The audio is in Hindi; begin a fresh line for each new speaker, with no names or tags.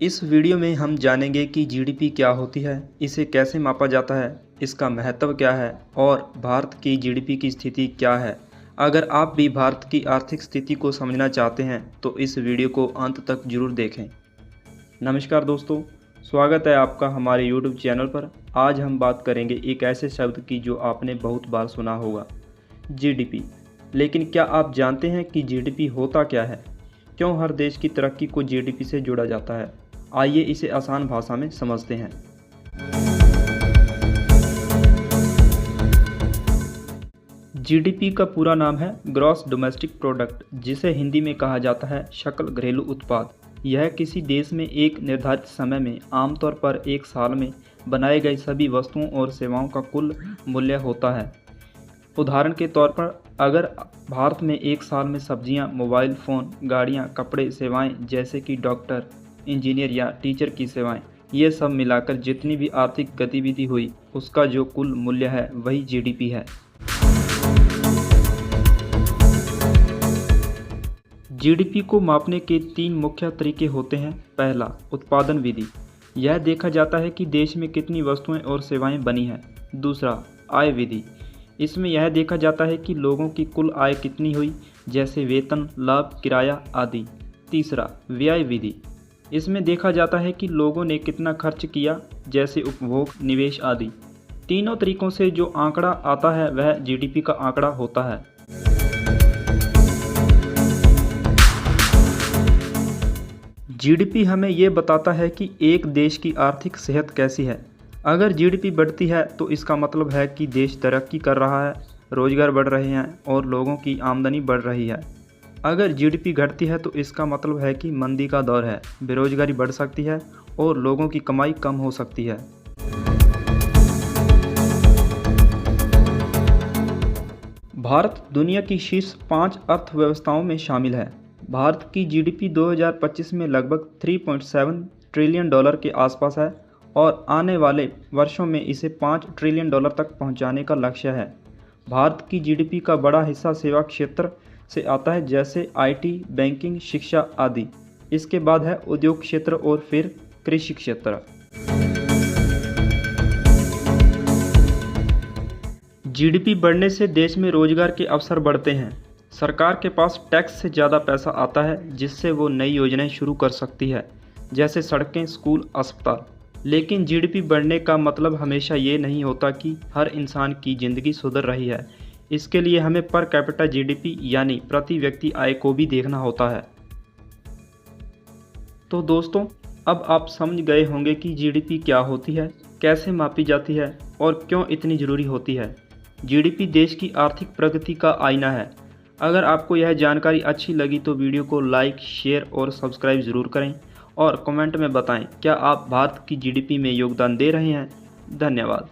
इस वीडियो में हम जानेंगे कि जीडीपी क्या होती है, इसे कैसे मापा जाता है, इसका महत्व क्या है और भारत की जीडीपी की स्थिति क्या है। अगर आप भी भारत की आर्थिक स्थिति को समझना चाहते हैं तो इस वीडियो को अंत तक जरूर देखें। नमस्कार दोस्तों, स्वागत है आपका हमारे यूट्यूब चैनल पर। आज हम बात करेंगे एक ऐसे शब्द की जो आपने बहुत बार सुना होगा, जीडीपी। लेकिन क्या आप जानते हैं कि जीडीपी होता क्या है? क्यों हर देश की तरक्की को जीडीपी से जोड़ा जाता है? आइए इसे आसान भाषा में समझते हैं। जीडीपी का पूरा नाम है ग्रॉस डोमेस्टिक प्रोडक्ट, जिसे हिंदी में कहा जाता है सकल घरेलू उत्पाद। यह किसी देश में एक निर्धारित समय में, आमतौर पर एक साल में, बनाए गए सभी वस्तुओं और सेवाओं का कुल मूल्य होता है। उदाहरण के तौर पर, अगर भारत में एक साल में सब्जियां, मोबाइल फ़ोन, गाड़ियां, कपड़े, सेवाएं जैसे कि डॉक्टर, इंजीनियर या टीचर की सेवाएं, ये सब मिलाकर जितनी भी आर्थिक गतिविधि हुई, उसका जो कुल मूल्य है वही जीडीपी है। जीडीपी को मापने के 3 मुख्य तरीके होते हैं। पहला, उत्पादन विधि। यह देखा जाता है कि देश में कितनी वस्तुएं और सेवाएं बनी हैं। दूसरा, आय विधि। इसमें यह देखा जाता है कि लोगों की कुल आय कितनी हुई, जैसे वेतन, लाभ, किराया आदि। तीसरा, व्यय विधि। इसमें देखा जाता है कि लोगों ने कितना खर्च किया, जैसे उपभोग, निवेश आदि। तीनों तरीकों से जो आंकड़ा आता है वह जीडीपी का आंकड़ा होता है। जीडीपी हमें ये बताता है कि एक देश की आर्थिक सेहत कैसी है। अगर जीडीपी बढ़ती है तो इसका मतलब है कि देश तरक्की कर रहा है, रोजगार बढ़ रहे हैं और लोगों की आमदनी बढ़ रही है। अगर जीडीपी घटती है तो इसका मतलब है कि मंदी का दौर है, बेरोजगारी बढ़ सकती है और लोगों की कमाई कम हो सकती है। भारत दुनिया की शीर्ष 5 अर्थव्यवस्थाओं में शामिल है। भारत की जीडीपी 2025 में लगभग 3.7 ट्रिलियन डॉलर के आसपास है और आने वाले वर्षों में इसे 5 ट्रिलियन डॉलर तक पहुंचाने का लक्ष्य है। भारत की जीडीपी का बड़ा हिस्सा सेवा क्षेत्र से आता है, जैसे आईटी, बैंकिंग, शिक्षा आदि। इसके बाद है उद्योग क्षेत्र और फिर कृषि क्षेत्र। जीडीपी बढ़ने से देश में रोजगार के अवसर बढ़ते हैं। सरकार के पास टैक्स से ज़्यादा पैसा आता है, जिससे वो नई योजनाएं शुरू कर सकती है, जैसे सड़कें, स्कूल, अस्पताल। लेकिन जीडीपी बढ़ने का मतलब हमेशा ये नहीं होता कि हर इंसान की ज़िंदगी सुधर रही है। इसके लिए हमें पर कैपिटा जीडीपी यानी प्रति व्यक्ति आय को भी देखना होता है। तो दोस्तों, अब आप समझ गए होंगे कि जीडीपी क्या होती है, कैसे मापी जाती है और क्यों इतनी ज़रूरी होती है। जीडीपी देश की आर्थिक प्रगति का आईना है। अगर आपको यह जानकारी अच्छी लगी तो वीडियो को लाइक, शेयर और सब्सक्राइब ज़रूर करें और कमेंट में बताएं क्या आप भारत की जीडीपी में योगदान दे रहे हैं। धन्यवाद।